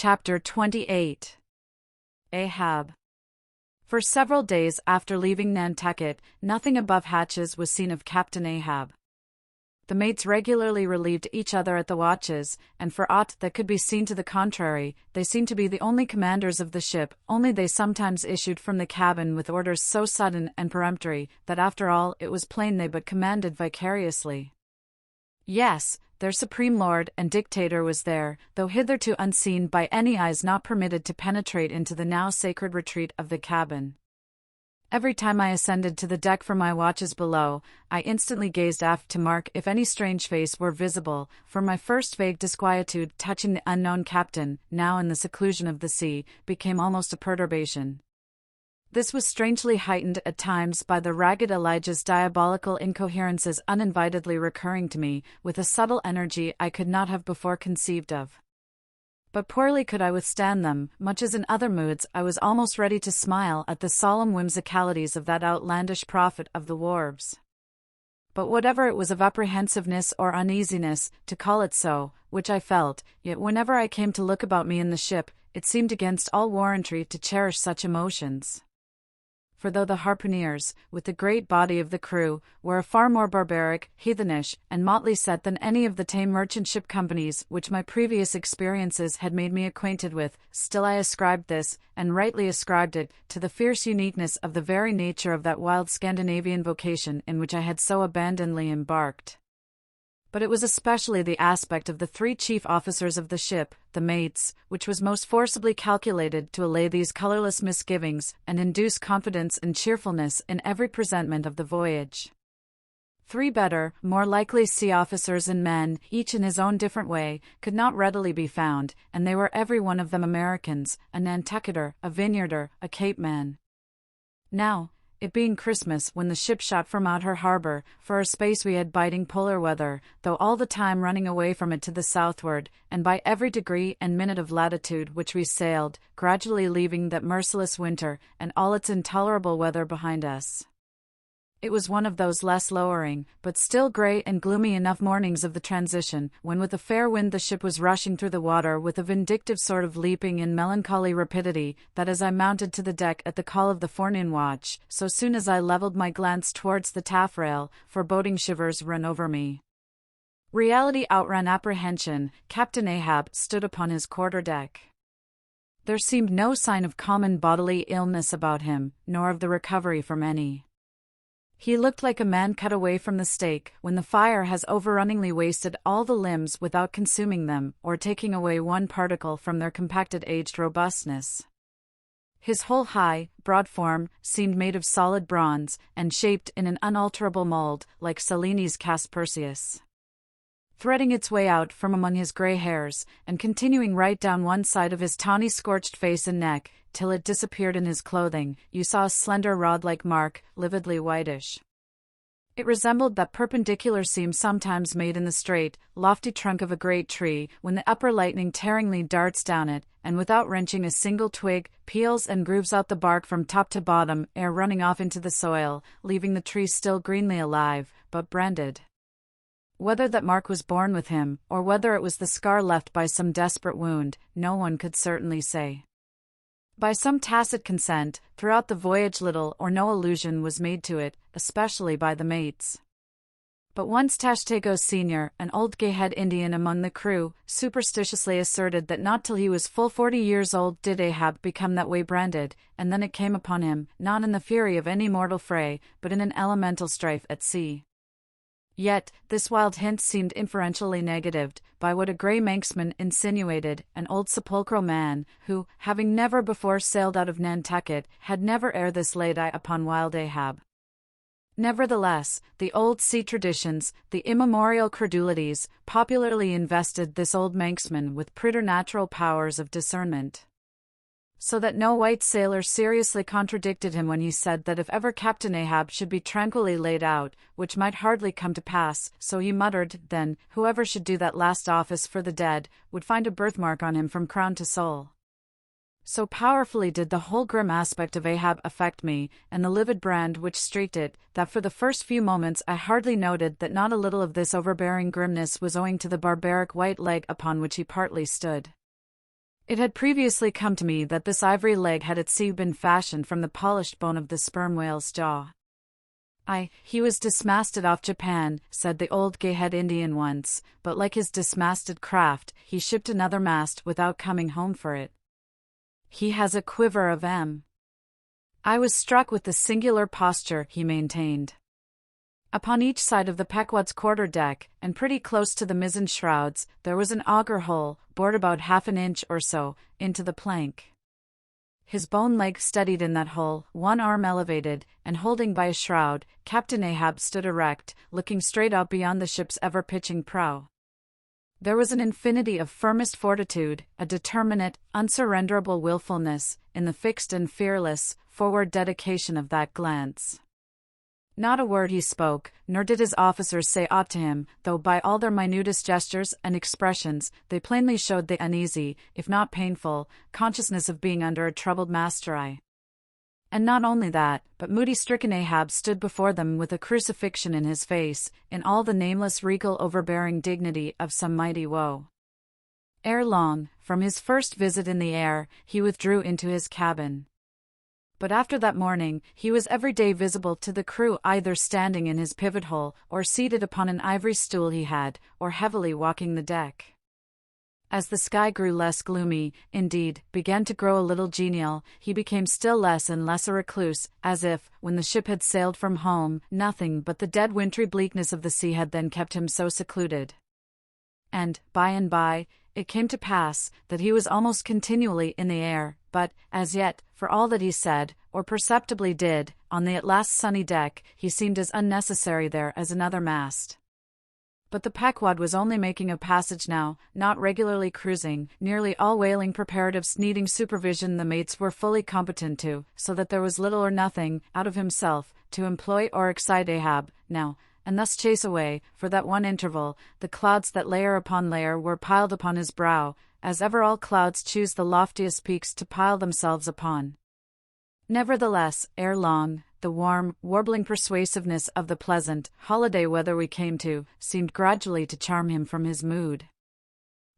Chapter 28. Ahab. For several days after leaving Nantucket, nothing above hatches was seen of Captain Ahab. The mates regularly relieved each other at the watches, and for aught that could be seen to the contrary, they seemed to be the only commanders of the ship, only they sometimes issued from the cabin with orders so sudden and peremptory, that after all it was plain they but commanded vicariously. Yes, their supreme lord and dictator was there, though hitherto unseen by any eyes not permitted to penetrate into the now sacred retreat of the cabin. Every time I ascended to the deck from my watches below, I instantly gazed aft to mark if any strange face were visible, for my first vague disquietude touching the unknown captain, now in the seclusion of the sea, became almost a perturbation. This was strangely heightened at times by the ragged Elijah's diabolical incoherences uninvitedly recurring to me, with a subtle energy I could not have before conceived of. But poorly could I withstand them, much as in other moods I was almost ready to smile at the solemn whimsicalities of that outlandish prophet of the wharves. But whatever it was of apprehensiveness or uneasiness, to call it so, which I felt, yet whenever I came to look about me in the ship, it seemed against all warrantry to cherish such emotions. For though the harpooneers, with the great body of the crew, were a far more barbaric, heathenish, and motley set than any of the tame merchant ship companies which my previous experiences had made me acquainted with, still I ascribed this, and rightly ascribed it, to the fierce uniqueness of the very nature of that wild Scandinavian vocation in which I had so abandonedly embarked. But it was especially the aspect of the three chief officers of the ship, the mates, which was most forcibly calculated to allay these colourless misgivings, and induce confidence and cheerfulness in every presentment of the voyage. Three better, more likely sea officers and men, each in his own different way, could not readily be found, and they were every one of them Americans, a Nantucketer, a Vineyarder, a Cape man. Now, it being Christmas when the ship shot from out her harbour, for a space we had biting polar weather, though all the time running away from it to the southward, and by every degree and minute of latitude which we sailed, gradually leaving that merciless winter, and all its intolerable weather behind us. It was one of those less lowering, but still grey and gloomy enough mornings of the transition, when with a fair wind the ship was rushing through the water with a vindictive sort of leaping and melancholy rapidity, that as I mounted to the deck at the call of the forenoon watch, so soon as I levelled my glance towards the taffrail, foreboding shivers ran over me. Reality outran apprehension. Captain Ahab stood upon his quarter-deck. There seemed no sign of common bodily illness about him, nor of the recovery from any. He looked like a man cut away from the stake, when the fire has overrunningly wasted all the limbs without consuming them, or taking away one particle from their compacted aged robustness. His whole high, broad form seemed made of solid bronze, and shaped in an unalterable mould, like Cellini's cast Perseus. Threading its way out from among his grey hairs, and continuing right down one side of his tawny scorched face and neck, till it disappeared in his clothing, you saw a slender rod-like mark, lividly whitish. It resembled that perpendicular seam sometimes made in the straight, lofty trunk of a great tree, when the upper lightning tearingly darts down it, and without wrenching a single twig, peels and grooves out the bark from top to bottom, ere running off into the soil, leaving the tree still greenly alive, but branded. Whether that mark was born with him, or whether it was the scar left by some desperate wound, no one could certainly say. By some tacit consent, throughout the voyage little or no allusion was made to it, especially by the mates. But once Tashtego Sr., an old gay-head Indian among the crew, superstitiously asserted that not till he was full 40 years old did Ahab become that way branded, and then it came upon him, not in the fury of any mortal fray, but in an elemental strife at sea. Yet, this wild hint seemed inferentially negatived, by what a grey Manxman insinuated, an old sepulchral man, who, having never before sailed out of Nantucket, had never ere this laid eye upon wild Ahab. Nevertheless, the old sea traditions, the immemorial credulities, popularly invested this old Manxman with preternatural powers of discernment. So that no white sailor seriously contradicted him when he said that if ever Captain Ahab should be tranquilly laid out, which might hardly come to pass, so he muttered, then, whoever should do that last office for the dead, would find a birthmark on him from crown to sole. So powerfully did the whole grim aspect of Ahab affect me, and the livid brand which streaked it, that for the first few moments I hardly noted that not a little of this overbearing grimness was owing to the barbaric white leg upon which he partly stood. It had previously come to me that this ivory leg had at sea been fashioned from the polished bone of the sperm whale's jaw. He was dismasted off Japan, said the old gay-head Indian once, but like his dismasted craft, he shipped another mast without coming home for it. He has a quiver of M. I was struck with the singular posture he maintained. Upon each side of the Pequod's quarter-deck, and pretty close to the mizzen shrouds, there was an auger hole, bored about half an inch or so, into the plank. His bone leg steadied in that hole, one arm elevated, and holding by a shroud, Captain Ahab stood erect, looking straight out beyond the ship's ever-pitching prow. There was an infinity of firmest fortitude, a determinate, unsurrenderable willfulness, in the fixed and fearless, forward dedication of that glance. Not a word he spoke, nor did his officers say aught to him, though by all their minutest gestures and expressions they plainly showed the uneasy, if not painful, consciousness of being under a troubled master eye. And not only that, but moody-stricken Ahab stood before them with a crucifixion in his face, in all the nameless regal overbearing dignity of some mighty woe. Ere long, from his first visit in the air, he withdrew into his cabin. But after that morning, he was every day visible to the crew, either standing in his pivot hole, or seated upon an ivory stool he had, or heavily walking the deck. As the sky grew less gloomy, indeed, began to grow a little genial, he became still less and less a recluse, as if, when the ship had sailed from home, nothing but the dead wintry bleakness of the sea had then kept him so secluded. And by, it came to pass that he was almost continually in the air, but, as yet, for all that he said, or perceptibly did, on the at last sunny deck, he seemed as unnecessary there as another mast. But the Pequod was only making a passage now, not regularly cruising, nearly all whaling preparatives needing supervision the mates were fully competent to, so that there was little or nothing, out of himself, to employ or excite Ahab, now, and thus chase away, for that one interval, the clouds that layer upon layer were piled upon his brow, as ever all clouds choose the loftiest peaks to pile themselves upon. Nevertheless, ere long, the warm, warbling persuasiveness of the pleasant, holiday weather we came to, seemed gradually to charm him from his mood.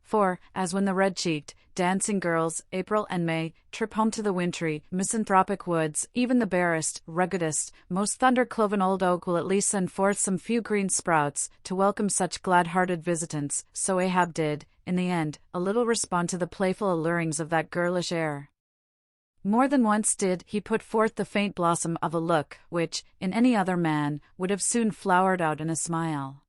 For, as when the red-cheeked, dancing girls, April and May, trip home to the wintry, misanthropic woods, even the barest, ruggedest, most thunder-cloven old oak will at least send forth some few green sprouts, to welcome such glad-hearted visitants, so Ahab did, in the end, a little respond to the playful allurings of that girlish air. More than once did he put forth the faint blossom of a look, which, in any other man, would have soon flowered out in a smile.